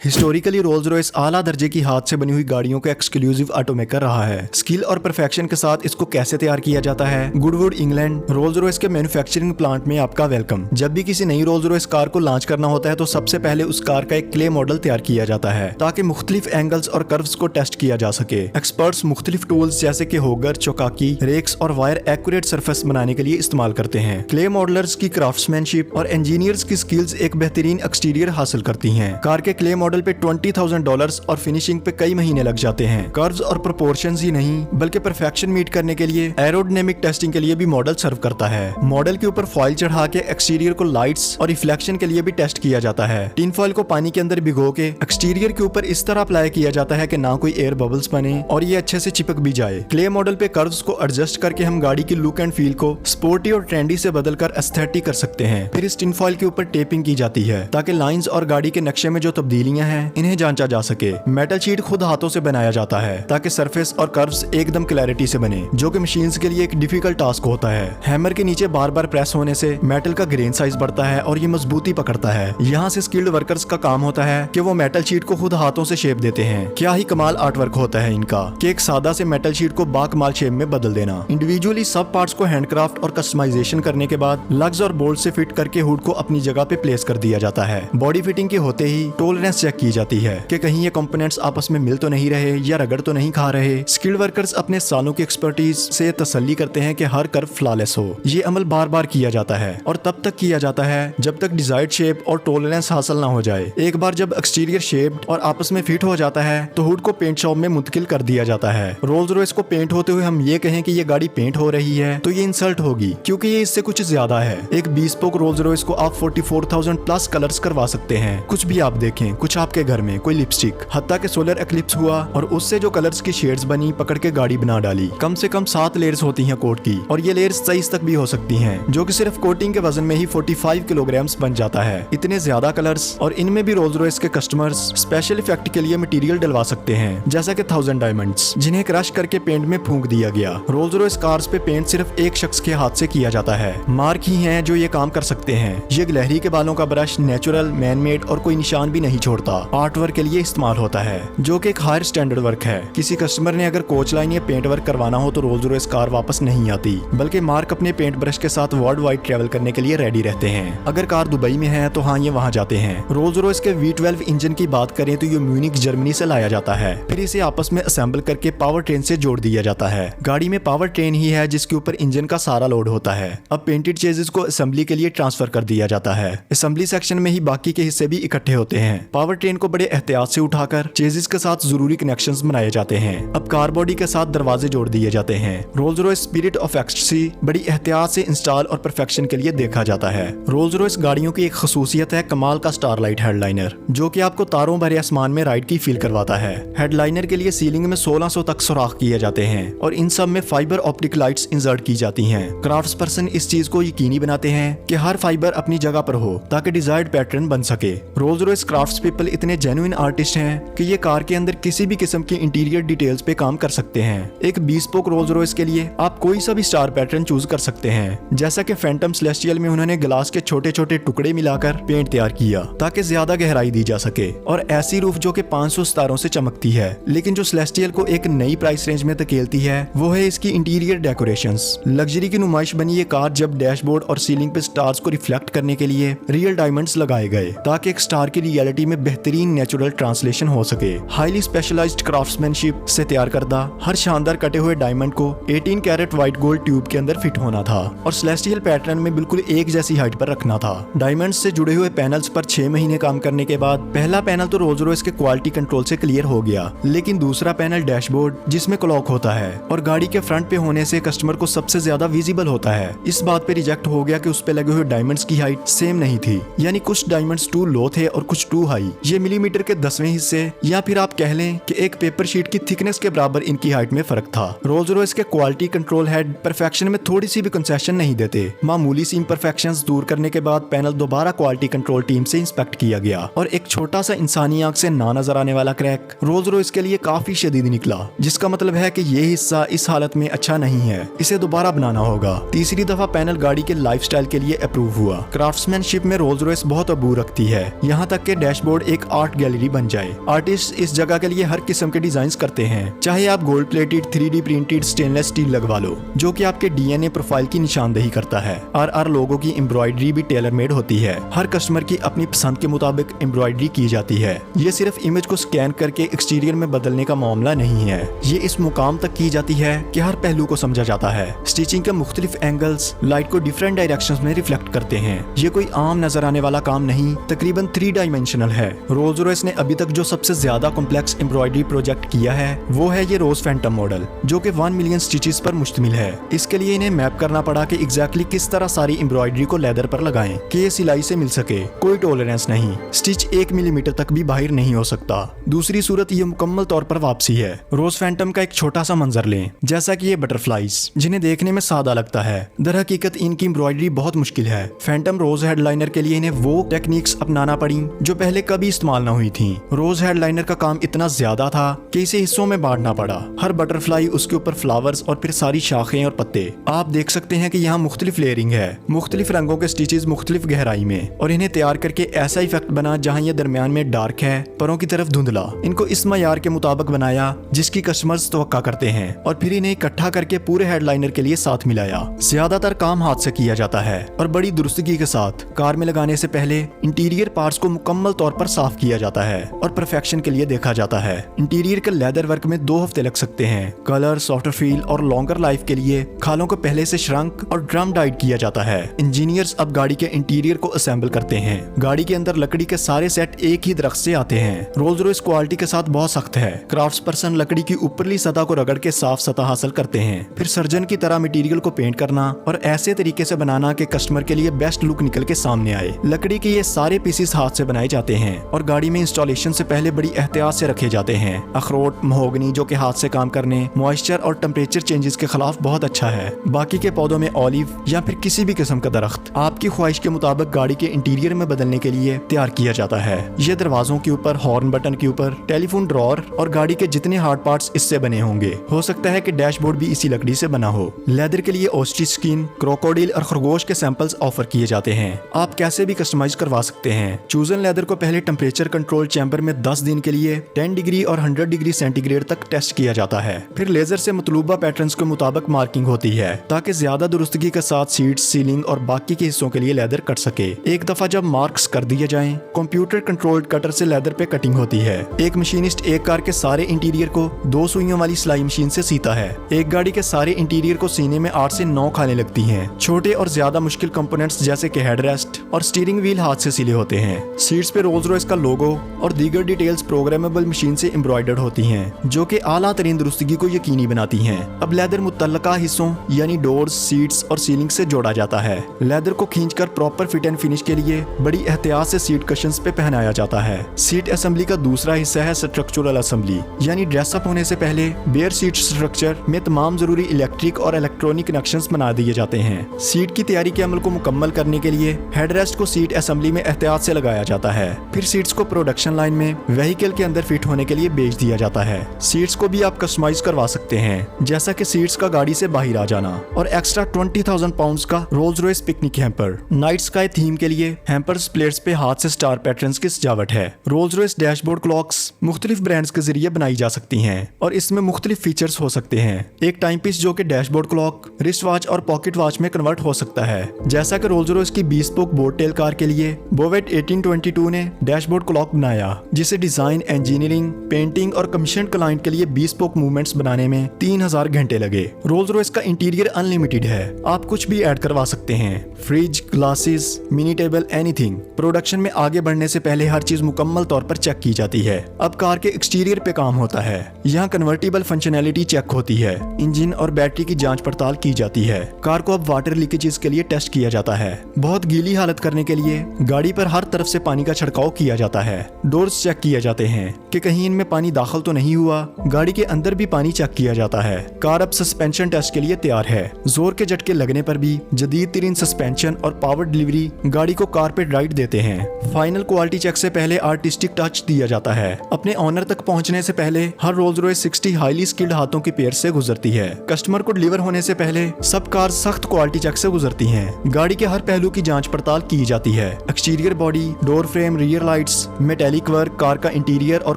Historically Rolls Royce आला दर्जे की हाथ से बनी हुई गाड़ियों का एक्सक्लूसिव ऑटोमेकर रहा है। स्किल और परफेक्शन के साथ इसको कैसे तैयार किया जाता है। गुडवुड इंग्लैंड रोल्स रॉयस के मैन्युफैक्चरिंग प्लांट में आपका वेलकम। जब भी किसी नई रोल्स रॉयस कार को लॉन्च करना होता है तो सबसे पहले उस कार का एक क्ले मॉडल तैयार किया जाता है ताकि मुख्तलिफ एंगल्स और कर्व्स को टेस्ट किया जा सके। एक्सपर्ट्स मुख्तलिफ टूल्स जैसे कि होगर, चौकाकी, रेक्स और वायर एक्यूरेट सरफेस बनाने के लिए इस्तेमाल करते हैं। क्ले मॉडलर्स की क्राफ्ट्समैनशिप और इंजीनियर्स की स्किल्स एक बेहतरीन एक्सटीरियर हासिल करती हैं। कार के क्ले मॉडल पे $20,000 और फिनिशिंग पे कई महीने लग जाते हैं। कर्व्स और प्रोपोर्शंस ही नहीं बल्कि परफेक्शन मीट करने के लिए एरोडायनेमिक टेस्टिंग के लिए भी मॉडल सर्व करता है। मॉडल के ऊपर फॉइल चढ़ा के एक्सटीरियर को लाइट्स और रिफ्लेक्शन के लिए भी टेस्ट किया जाता है। टिन फॉइल को पानी के अंदर भिगो के एक्सटीरियर के ऊपर इस तरह अप्लाई किया जाता है कि ना कोई एयर बबल्स बने और ये अच्छे से चिपक भी जाए। क्ले मॉडल पे कर्व्स को एडजस्ट करके हम गाड़ी की लुक एंड फील को स्पोर्टी और ट्रेंडी से बदलकर एस्थेटिक कर सकते हैं। फिर इस टिन फॉइल के ऊपर टेपिंग की जाती है ताकि लाइंस और गाड़ी के नक्शे में जो तब्दीलियां हैं इन्हें जांचा जा सके। मेटल शीट खुद हाथों से बनाया जाता है ताकि सरफेस और कर्व्स एकदम क्लैरिटी से बने, जो कि मशीन्स के लिए एक डिफिकल्ट टास्क होता है। हैमर के नीचे बार बार प्रेस होने से मेटल का ग्रेन साइज बढ़ता है और ये मजबूती पकड़ता है। यहाँ से स्किल्ड वर्कर्स का काम होता है कि वो मेटल शीट को खुद हाथों से शेप देते हैं। क्या ही कमाल आर्ट वर्क होता है इनका कि एक सादा से मेटल शीट को बाकमाल शेप में बदल देना। इंडिविजुअली सब पार्ट्स को हैंडक्राफ्ट और कस्टमाइजेशन करने के बाद लग्स और बोल्ट से फिट करके हुड को अपनी जगह पे प्लेस कर दिया जाता है। बॉडी फिटिंग के होते ही टॉलरेंस चेक की जाती है कि कहीं ये कंपोनेंट्स आपस में मिल तो नहीं रहे या रगड़ तो नहीं खा रहे। स्किल्ड वर्कर्स अपने सालों की एक्सपर्टीज से तसल्ली करते हैं कि हर कर्व फ्लॉलेस हो। ये अमल बार बार किया जाता है और तब तक किया जाता है जब तक डिजायर्ड शेप और टॉलरेंस हासिल ना हो जाए। एक बार जब एक्सटीरियर शेप्ड और आपस में फिट हो जाता है तो हुड को पेंट शॉप में मुंतकिल कर दिया जाता है। रोल्स रॉयस को पेंट होते हुए हम ये कहें कि ये गाड़ी पेंट हो रही है तो ये इंसल्ट होगी, क्योंकि ये इससे कुछ ज्यादा है। एक bespoke रोल्स रॉयस को आप 44,000 प्लस कलर्स करवा सकते हैं। कुछ भी आप देखें, कुछ आपके घर में कोई लिपस्टिक, हत्ता के सोलर एक्लिप्स हुआ और उससे जो कलर्स की शेड्स बनी पकड़ के गाड़ी बना डाली। कम से कम 7 लेयर्स होती हैं कोट की और ये लेयर्स 23 तक भी हो सकती हैं, जो कि सिर्फ कोटिंग के वजन में ही 45 किलोग्राम्स बन जाता है। इतने ज्यादा कलर्स और इनमें भी रोल्स रॉयस के कस्टमर्स स्पेशल इफेक्ट के लिए मटेरियल डलवा सकते हैं, जैसा कि 1000 डायमंड्स, जिन्हें क्रश करके पेंट में फूंक दिया गया। रोल्स रॉयस कार्स पे पेंट सिर्फ एक शख्स के हाथ से किया जाता है। मार्क ही हैं जो ये काम कर सकते हैं। ये गिलहरी के बालों का ब्रश नेचुरल, मैन मेड और कोई निशान भी नहीं छोड़ता। आर्ट वर्क के लिए इस्तेमाल होता है, जो कि एक हायर स्टैंडर्ड वर्क है। किसी कस्टमर ने अगर कोच लाइन या पेंट वर्क करवाना हो तो रोल्स रॉयस कार वापस नहीं आती, बल्कि मार्क अपने पेंट ब्रश के साथ वर्ल्ड वाइड ट्रैवल करने के लिए रेडी रहते हैं। अगर कार दुबई में है तो हाँ, ये वहाँ जाते हैं। रोल्स रॉयस के V12 इंजन की बात करें तो ये म्यूनिक जर्मनी से लाया जाता है, फिर इसे आपस में असेंबल करके पावर ट्रेन से जोड़ दिया जाता है। गाड़ी में पावर ट्रेन ही है जिसके ऊपर इंजन का सारा लोड होता है। अब पेंटेड चेजेस को असेंबली के लिए ट्रांसफर कर दिया जाता है। असेंबली सेक्शन में ही बाकी के हिस्से भी इकट्ठे होते हैं। पावर ट्रेन को बड़े एहतियात से उठाकर चेजिस के साथ जरूरी कनेक्शंस बनाए जाते हैं। अब कार बॉडी के साथ दरवाजे जोड़ दिए जाते हैं। Rolls Royce spirit of ecstasy बड़ी एहतियात से इंस्टॉल और परफेक्शन के लिए देखा जाता है। रोल्स रॉयस गाड़ियों की एक खसूसियत है कमाल का स्टारलाइट हेडलाइनर, जो कि आपको तारों भरे आसमान में राइड की फील करवाता है। हेडलाइनर के लिए सीलिंग में 1600 तक सुराख किए जाते हैं और इन सब में फाइबर ऑप्टिक लाइट्स इंसर्ट की जाती हैं। क्राफ्ट्स पर्सन इस चीज को यकीनी बनाते हैं कि हर फाइबर अपनी जगह पर हो ताकि डिजायर्ड पैटर्न बन सके। रोल्स रॉयस क्राफ्ट्स पीपल इतने जेन्युइन आर्टिस्ट हैं कि ये कार के अंदर किसी भी किस्म की इंटीरियर डिटेल्स पे काम कर सकते हैं। एक bespoke रोल्स रॉयस के लिए आप कोई सा भी स्टार पैटर्न चूज कर सकते हैं, जैसा कि फैंटम सेलेस्टियल में उन्होंने ग्लास के छोटे छोटे टुकड़े मिलाकर पेंट तैयार किया ताकि ज्यादा गहराई दी जा सके, और ऐसी रूफ जो कि 500 सितारों से चमकती है। लेकिन जो सेलेस्टियल को एक नई प्राइस रेंज में धकेलती है वो है इसकी इंटीरियर डेकोरेशंस। लग्जरी की नुमाइश बनी ये कार जब डैशबोर्ड और सीलिंग पे स्टार्स को रिफ्लेक्ट करने के लिए रियल डायमंड्स लगाए गए ताकि एक स्टार की रियलिटी में बेहतरीन नेचुरल ट्रांसलेशन हो सके। हाईली स्पेशलाइज्ड क्राफ्ट्समैनशिप से तैयार करदा हर शानदार कटे हुए डायमंड को 18 कैरेट व्हाइट गोल्ड ट्यूब के अंदर फिट होना था और सेलेस्टियल पैटर्न में बिल्कुल एक जैसी हाइट पर रखना था। डायमंड्स से जुड़े हुए पैनल्स पर 6 महीने काम करने के बाद पहला पैनल तो रोल्स रॉयस के क्वालिटी कंट्रोल से क्लियर हो गया, लेकिन दूसरा पैनल डैशबोर्ड जिसमें क्लॉक होता है और गाड़ी के फ्रंट पे होने से कस्टमर को सबसे ज्यादा विजिबल होता है, इस बात पे रिजेक्ट हो गया कि उस पे लगे हुए डायमंड्स की हाइट सेम नहीं थी। यानी कुछ डायमंड्स टू लो थे और कुछ टू हाई। ये मिलीमीटर के 10वें हिस्से या फिर आप कह लें कि एक पेपर शीट की थिकनेस के बराबर इनकी हाइट में फर्क था। रोल्स रॉयस के क्वालिटी कंट्रोल हेड परफेक्शन में थोड़ी सी भी कंसेशन नहीं देते। मामूली सी इम्परफेक्शंस दूर करने के बाद पैनल दोबारा क्वालिटी कंट्रोल टीम से इंस्पेक्ट किया गया और एक छोटा सा इंसानी आंख से ना नजर आने वाला क्रैक रोल्स रॉयस के लिए काफी शदीद निकला, जिसका मतलब है कि ये हिस्सा इस हालत में अच्छा नहीं है, इसे दोबारा बनाना होगा। तीसरी दफा पैनल गाड़ी के लाइफस्टाइल के लिए अप्रूव हुआ। क्राफ्ट्समैनशिप में रोल्स रॉयस बहुत अबूर रखती है, यहाँ तक कि डैशबोर्ड एक आर्ट गैलरी बन जाए। आर्टिस्ट इस जगह के लिए हर किस्म के डिजाइन करते हैं, चाहे आप gold plated 3D printed stainless steel लगवा लो, जो कि आपके DNA प्रोफाइल की निशानदेही करता है। RR लोगों की एम्ब्रॉयडरी भी टेलर मेड होती है। हर कस्टमर की अपनी पसंद के मुताबिक एम्ब्रॉयडरी की जाती है। ये सिर्फ इमेज को स्कैन करके एक्सटीरियर में बदलने का मामला नहीं है, ये इस मुकाम तक की जाती है कि हर पहलू को समझा जाता है। स्टिचिंग के मुख्तलिफ एंगल्स लाइट को डिफरेंट डायरेक्शंस में रिफ्लेक्ट करते हैं। ये कोई आम नजर आने वाला काम नहीं, तकरीबन 3 डायमेंशनल है। रोल्स रॉयस ने अभी तक जो सबसे ज्यादा कॉम्प्लेक्स एम्ब्रॉयडरी प्रोजेक्ट किया है वो है ये रोज फैंटम मॉडल, जो कि 1 मिलियन स्टिचेस पर मुश्तमिल है। इसके लिए इन्हें मैप करना पड़ा कि एग्जैक्टली किस तरह सारी एम्ब्रॉयडरी को लेदर पर लगाएं कि ये सिलाई से मिल सके। कोई टॉलरेंस नहीं, स्टिच 1 मिलीमीटर तक भी बाहर नहीं हो सकता। दूसरी सूरत ये मुकम्मल तौर पर वापसी है। रोज फैंटम का एक छोटा सा मंजर लें, जैसा कि ये बटरफ्लाइज जिन्हें देखने में सादा लगता है, दर हकीकत इनकी एम्ब्रॉयडरी बहुत मुश्किल है। फैंटम रोज हेडलाइनर के लिए इन्हें वो टेक्निक्स अपनाना पड़ी जो पहले कभी इस्तेमाल न हुई थी। रोज हेडलाइनर का काम इतना ज्यादा था कि इसे हिस्सों में बांटना पड़ा। हर बटरफ्लाई, उसके ऊपर फ्लावर्स और फिर सारी शाखें और पत्ते। आप देख सकते हैं कि यहाँ मुख्तलिफ लेयरिंग है, मुख्तलिफ रंगों के स्टिचेस मुख्तलिफ गहराई में, और इन्हें तैयार करके ऐसा इफेक्ट बना जहाँ ये दरमियान में डार्क है, परों की तरफ धुंधला। इनको इस मयार के मुताबिक बनाया जिसकी कस्टमर्स तवक्का करते हैं, और फिर इन्हें इकट्ठा करके पूरे हेडलाइनर के लिए साथ मिलाया। ज्यादातर काम हाथ से किया जाता है और बड़ी दुरुस्तगी के साथ। कार में लगाने से पहले इंटीरियर पार्ट्स को मुकम्मल तौर पर साफ किया जाता है और परफेक्शन के लिए देखा जाता है। इंटीरियर के लेदर वर्क में 2 हफ्ते लग सकते हैं। कलर, सॉफ्टर फील और लॉन्गर लाइफ के लिए खालों को पहले से श्रंक और ड्रम डाइड किया जाता है। इंजीनियर्स अब गाड़ी के इंटीरियर को असेंबल करते हैं। गाड़ी के अंदर लकड़ी के सारे सेट एक ही दरख्त से आते हैं। रोल्स रॉयस क्वालिटी के साथ बहुत सख्त है। क्राफ्ट्सपर्सन लकड़ी की ऊपरली सतह को रगड़ के साफ सतह हासिल करते हैं, फिर सर्जन की तरह मटेरियल को पेंट करना और ऐसे तरीके से बनाना कि कस्टमर के लिए बेस्ट लुक निकल के सामने आए। लकड़ी के ये सारे पीसेस हाथ से बनाए जाते हैं और गाड़ी में इंस्टॉलेशन से पहले बड़ी एहतियात से रखे जाते हैं। अखरोट, महोगनी, जो कि हाथ से काम करने, मॉइस्चर और टेम्परेचर चेंजेस के खिलाफ बहुत अच्छा है। बाकी के पौधों में ऑलिव या फिर किसी भी किस्म का दरख्त आपकी ख्वाहिश के मुताबिक गाड़ी के इंटीरियर में बदलने के लिए तैयार किया जाता है। ये दरवाजों के ऊपर, हॉर्न बटन के ऊपर, टेलीफोन ड्रॉर और गाड़ी के जितने हार्ड पार्ट्स इससे बने होंगे। हो सकता है कि डैशबोर्ड भी इसी लकड़ी से बना हो। लेदर के लिए ऑस्ट्रिच स्किन, क्रोकोडाइल और खरगोश के सैंपल्स ऑफर किए जाते हैं। आप कैसे भी कस्टमाइज करवा सकते हैं। चूजन लेदर को पहले टेम्परेचर कंट्रोल चैम्बर में 10 दिन के लिए 10 डिग्री और 100 डिग्री सेंटीग्रेड तक टेस्ट किया जाता है। फिर लेजर से मतलूबा पैटर्न्स के मुताबिक मार्किंग होती है ताकि ज्यादा दुरुस्तगी के साथ सीट्स, सीलिंग और बाकी के हिस्सों के लिए लेदर कट सके। एक दफा जब मार्क्स कर दिए जाएं, कंप्यूटर कंट्रोल्ड कटर से लेदर पे कटिंग होती है। एक मशीनिस्ट एक कार के सारे इंटीरियर को 2 सुइयों वाली सिलाई मशीन से सीता है। एक गाड़ी के सारे इंटीरियर को सीने में 8 से 9 खाने लगती हैं। छोटे और ज्यादा मुश्किल कंपोनेंट्स जैसे कि हेडरेस्ट और स्टीयरिंग व्हील हाथ से सिले होते हैं। सीट्स पे रोल्स रॉयस का लोगो और दीगर डिटेल्स प्रोग्रामेबल मशीन से एम्ब्रॉयडर्ड होती हैं, जो कि आला तरीन दुरुस्तगी को यकीनी बनाती हैं। अब लेदर मुतल्लका हिस्सों यानी डोर्स, सीट्स और सीलिंग से जोड़ा जाता है। लेदर को खींचकर प्रॉपर फिट एंड फिनिश के लिए बड़ी एहतियात से सीट कशंस पे पहनाया जाता है। सीट असेंबली का दूसरा हिस्सा है स्ट्रक्चरल असेंबली, यानी ड्रेसअप होने से पहले बेयर सीट स्ट्रक्चर में तमाम जरूरी इलेक्ट्रिक और इलेक्ट्रॉनिक कनेक्शंस बना दिए जाते हैं। सीट की तैयारी के अमल को मुकम्मल करने के लिए हेडरेस्ट को सीट असेंबली में एहतियात से लगाया जाता है। फिर सीट्स को प्रोडक्शन लाइन में व्हीकल के अंदर फिट होने के लिए भेज दिया जाता है। सीट्स को भी आप कस्टमाइज करवा सकते हैं, जैसा कि सीट्स का गाड़ी से बाहर आ जाना और एक्स्ट्रा 20,000 पाउंड का Rolls Royce picnic hamper. Night sky theme के लिए हैम्पर्स प्लेट्स पे हाथ से स्टार पैटर्न्स की सजावट है। रोल्स रॉयस डैशबोर्ड क्लॉक्स मुख्तलिफ ब्रांड्स के जरिए बनाई जा सकती हैं और इसमें मुख्तलिफ फीचर्स हो सकते हैं। एक टाइम पीस जो कि डैशबोर्ड क्लॉक, रिस्ट वॉच और पॉकेट वॉच में कन्वर्ट हो सकता है, जैसा कि रोल्स रॉयस की 20 स्पोक बोट टेल कार के लिए बोवेट 1822 ने डैशबोर्ड क्लॉक बनाया, जिसे डिजाइन, इंजीनियरिंग, पेंटिंग और कमीशन क्लाइंट के लिए 20 स्पोक मूवमेंट्स बनाने में 3000 घंटे लगे। रोल्स रॉयस का इंटीरियर अनलिमिटेड है, आप कुछ भी ऐड करवा सकते हैं। Fridge, glasses, mini table, anything. Production में आगे बढ़ने से पहले हर चीज मुकम्मल तौर पर चेक की जाती है। अब कार के एक्सटीरियर पे काम होता है। यहाँ कन्वर्टेबल फंक्शनैलिटी चेक होती है, इंजन और बैटरी की जांच पड़ताल की जाती है। कार को अब वाटर लीकेजेस के लिए टेस्ट किया जाता है। बहुत गीली हालत करने के लिए गाड़ी पर हर तरफ से पानी का छिड़काव किया जाता है। डोर्स चेक किए जाते हैं कि कहीं इनमें पानी दाखिल तो नहीं हुआ। गाड़ी के अंदर भी पानी चेक किया जाता है। कार अब सस्पेंशन टेस्ट के लिए तैयार है। जोर के झटके लगने पर भी जदीद तरीन सस्पेंशन और पावर डिलीवरी गाड़ी को कार पे राइड देते हैं। फाइनल क्वालिटी चेक से पहले आर्टिस्टिक टच दिया जाता है। अब अपने ऑनर तक पहुंचने से पहले हर रोल्स रॉयस 60 हाईली स्किल्ड हाथों की पेयर से गुजरती है। कस्टमर को डिलीवर होने से पहले सब कार सख्त क्वालिटी चेक से गुजरती हैं। गाड़ी के हर पहलू की जांच पड़ताल की जाती है। Exterior body, door frame, rear lights, metallic work, car का इंटीरियर और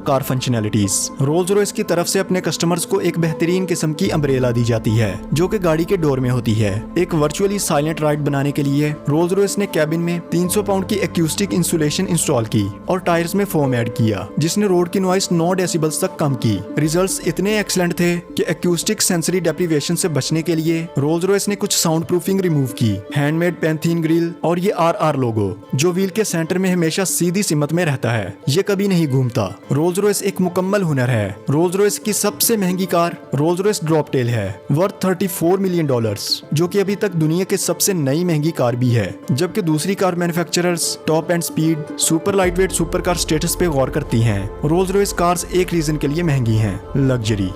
कार फंक्शनैलिटीज। रोल्स रॉयस की तरफ से अपने कस्टमर्स को एक बेहतरीन किस्म की अम्ब्रेला दी जाती है जो कि गाड़ी के डोर में होती है। एक वर्चुअली साइलेंट राइड बनाने के लिए रोल्स रॉयस ने कैबिन में 300 पाउंड की एक्यूस्टिक इंसुलेशन इंस्टॉल की और टायर्स में फोम ऐड किया जिसने रोड की नॉइस 9 डेसिबल्स तक कम की। रिजल्ट्स इतने एक्सीलेंट थे कि एक्यूस्टिक सेंसरी डेप्रिवेशन से बचने के लिए रोल्स रॉयस ने कुछ साउंड प्रूफिंग रिमूव की। हैंडमेड पैंथीन ग्रिल और ये RR लोगो जो व्हील के सेंटर में हमेशा सीधी सिमत में रहता है, ये कभी नहीं घूमता। रोल्स रॉयस एक मुकम्मल हुनर है। रोल्स रॉयस की सबसे महंगी कार रोल्स रॉयस ड्रॉपटेल है, वर्थ $34 मिलियन, जो कि अभी तक दुनिया के सबसे नई महंगी कार भी है। जबकि दूसरी car manufacturers top and speed, super lightweight super car status पे गौर करती हैं। रोल्स रॉयस कार्स एक रीजन के लिए महंगी हैं, लग्जरी।